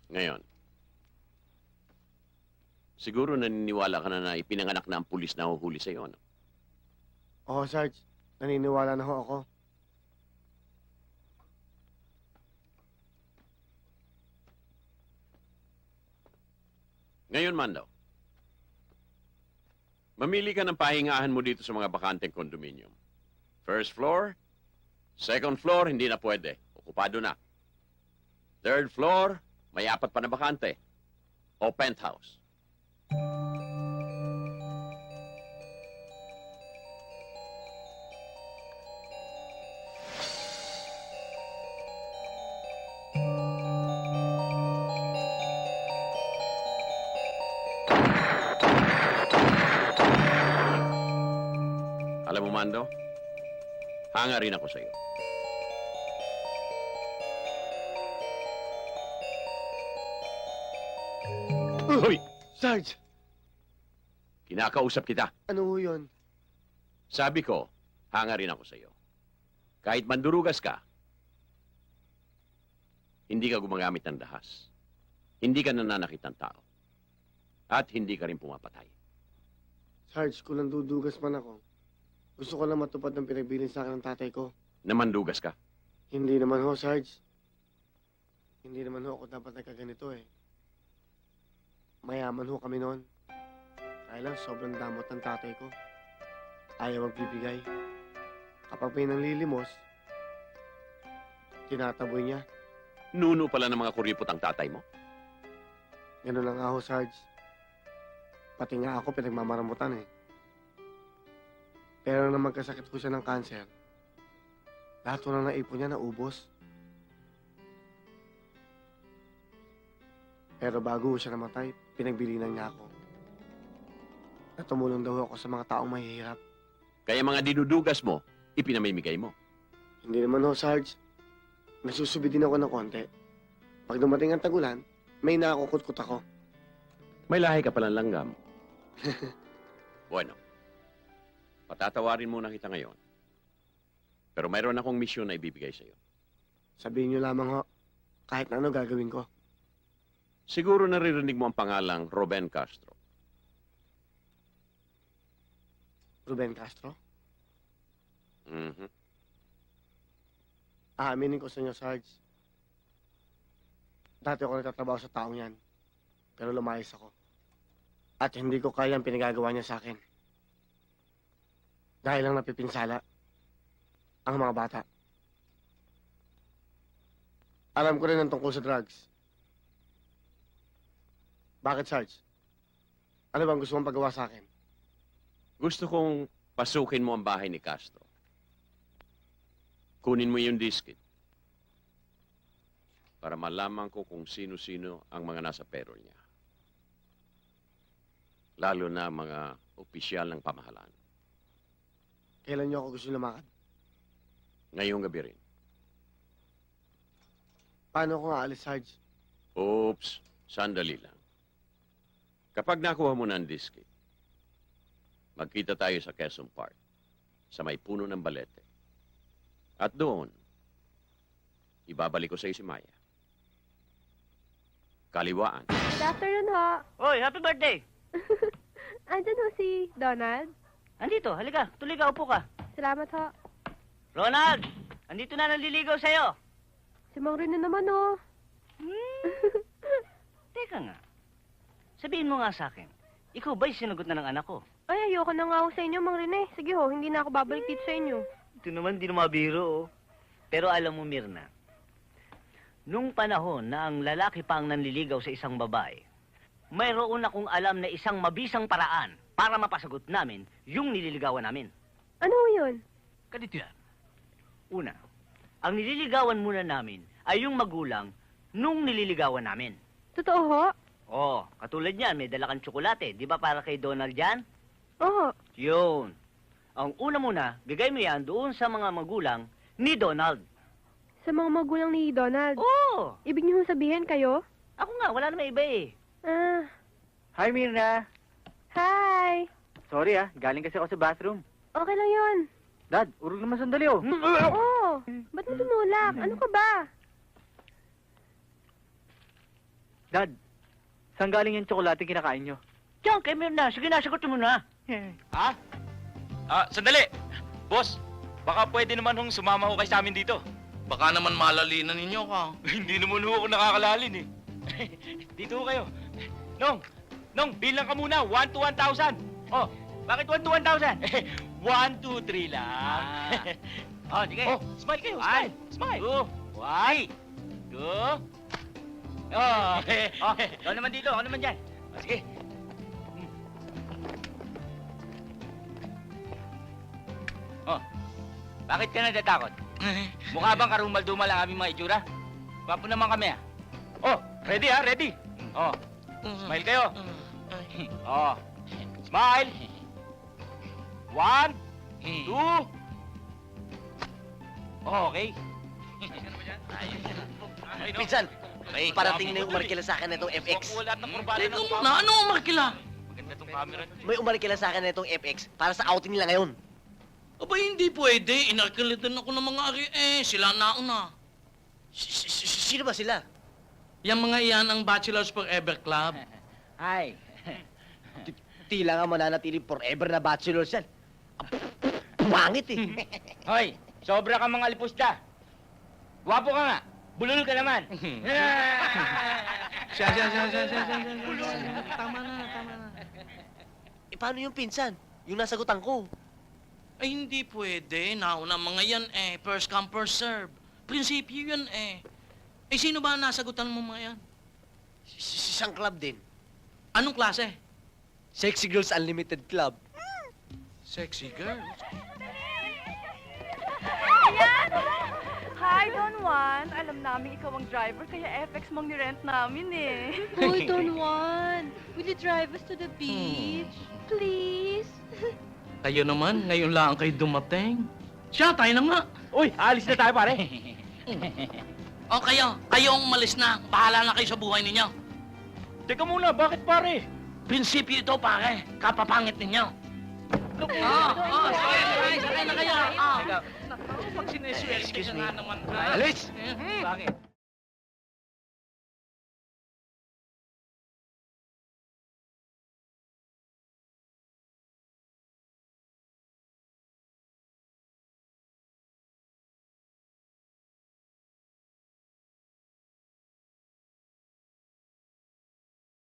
Ngayon, siguro naniniwala ka na ipinanganak na ang pulis na huhuli sa'yo, ano? Oo, Sarge. Naniniwala na ho ako. Ngayon, Mando, mamili ka ng pahingahan mo dito sa mga bakanteng condominium. First floor, second floor, hindi na pwede. Okupado na. Third floor, may 4 pa na bakante. O penthouse. Alam mo, Mando, hanga rin ako sa'yo. Hoy! Sarge! Kinakausap kita. Ano ho yun? Sabi ko, hanga rin ako sa'yo. Kahit mandurugas ka, hindi ka gumagamit ng dahas. Hindi ka nananakit ng tao. At hindi ka rin pumapatay. Sarge, kung nandudugas man ako, gusto ko lang matupad ng pinagbilin sa akin ng tatay ko. Na mandugas ka. Hindi naman ho, Sarge. Hindi naman ho ako dapat nagkaganito eh. Mayaman ho kami noon. Kaya lang sobrang damot ng tatay ko. Ayaw magbibigay. Kapag may nanglilimos, tinataboy niya. Nuno pala ng mga kuripot ang tatay mo. Ganun lang ako, Sarge. Pati nga ako pinagmamaramutan eh. Pero nang magkasakit ko siya ng cancer, lahat ko nang naipon niya naubos. Pero bago siya namatay, pinagbilinan niya ako. Na tumulong daw ako sa mga taong mahihirap. Kaya mga dinudugas mo, ipinamimigay mo. Hindi naman ho, Sarge. Nasusubi din ako ng konti. Pag dumating ang tagulan, may nakakukut-kut ako. May lahi ka palang langgam. Bueno, patatawarin muna kita ngayon. Pero mayroon akong misyon na ibibigay sa'yo. Sabihin niyo lamang ho, kahit na ano gagawin ko. Siguro naririnig mo ang pangalang Ruben Castro. Ruben Castro? Mhm. Aaminin ko sa inyo, Sarge. Dati ako nagtatrabaho sa taong yan. Pero lumayas ako. At hindi ko kaya ang pinagagawa niya sa akin. Dahil lang napipinsala ang mga bata. Alam ko rin ang tungkol sa drugs. Bakit, Sarge? Ano bang gusto mong pagawa sa akin? Gusto kong pasukin mo ang bahay ni Castro. Kunin mo yung diskit para malaman ko kung sino-sino ang mga nasa payroll niya. Lalo na mga opisyal ng pamahalaan. Kailan niyo ako gusto lumakad? Ngayong gabi rin. Paano ako nga alis, Sarge? Oops, sandali lang. Kapag nakuha mo na ang diskit, magkita tayo sa Quezon Park, sa may puno ng balete. At doon, ibabalik ko sa iyo si Maya. Kaliwaan. Good afternoon ho. Hoy, happy birthday! Andyan ho si Donald. Andito, halika. Tuloy ka, upo ka. Salamat ho. Ronald! Andito na naliligaw sa'yo. Si Mang Rene naman ho. Teka nga. Sabihin mo nga sa akin, ikaw ba'y sinagot na ng anak ko? Ay, ayoko na nga ho sa inyo, Mang Rene. Sige ho, hindi na ako babalik dito sa inyo. Ito naman, di na mabiro, oh. Pero alam mo, Mirna, nung panahon na ang lalaki pa ang nanliligaw sa isang babae, mayroon akong alam na isang mabisang paraan para mapasagot namin yung nililigawan namin. Ano ho yun? Ganito yan. Una, ang nililigawan muna namin ay yung magulang nung nililigawan namin. Totoo ho? Oh, katulad niyan, may dala kang tsokolate. Di ba para kay Donald yan? Oo. Yun. Ang una muna, bigay mo yan doon sa mga magulang ni Donald. Sa mga magulang ni Donald. Oo! Ibig niyo ho sabihin kayo? Ako nga, wala naman iba eh. Ah, Hi, Mirna. hi. Sorry galing kasi ako sa bathroom. Okay lang yun. Dad, urog naman sandali oh. Oo. Ba't mo tumulak? Ano ka ba? Dad, saan galing yung tsokolate kinakain nyo? Diyan, kay Mirna. Sige na, sagutin mo na. Ha? Sandali. Boss, baka pwede naman hong sumama ko kayo sa amin dito. Baka naman malalinan ninyo ka. Hindi naman ho ako nakakalalin eh. Dito ho kayo. Nong, bilang ka muna. 1 to 1,000. Oh, bakit 1 to 1,000? 1, 2, 3 lang. Oh, sige. Oh, smile kayo, smile. Smile. 2, 1, 2. Oh, Ako naman dito, ako naman dyan. Oh, sige. Oh, bakit ka natatakot? Mukha bang karumal-dumal ang aming mga itsura? Gwapo naman kami ah. Oh, ready ha, ready. Oh, smile kayo. Oh, smile. 1, 2. Oh, okay. Pinsan, parating na yung umarkila sa akin na itong FX. Wala ng kurbala Teka ng muna, ano ang markila? Maganda tong camera. May umarkila sa akin na itong FX para sa outing nila ngayon. Aba, hindi pwede. Inarkilitan ako ng mga ari. Sila nauna. Sino ba sila? Yang mga iyan ang Bachelors Forever Club. Hi. Tila nga mananatili forever na bachelors yan. Ang pangit eh. Hoy, sobra ka mga lipusta. Gwapo ka nga. Bulol ka naman. Siya. Tama na. Eh, paano yung pinsan? Yung nasagutan ko. Ay, hindi pwede. Nauna mga yan First come, first serve. Prinsipyo yan Eh, sino ba ang nasagutan mo mga yan? Isang club din. Anong klase? Sexy Girls Unlimited Club. Sexy girl. Hi, Don Juan. Alam namin ikaw ang driver, kaya FX mang nirent namin eh. Hoy, Don Juan, will you drive us to the beach? Please? Kayo naman, ngayon lang kayo dumating. Siya, tayo na nga. Uy, alis na tayo pare. O kayo ang umalis na. Bahala na kayo sa buhay ninyo. Teka muna, bakit pare? Prinsipyo ito, pare. Kapapangit ninyo. Sakay na kayo. Pag sineswerte ka nga naman. Alis! Bakit?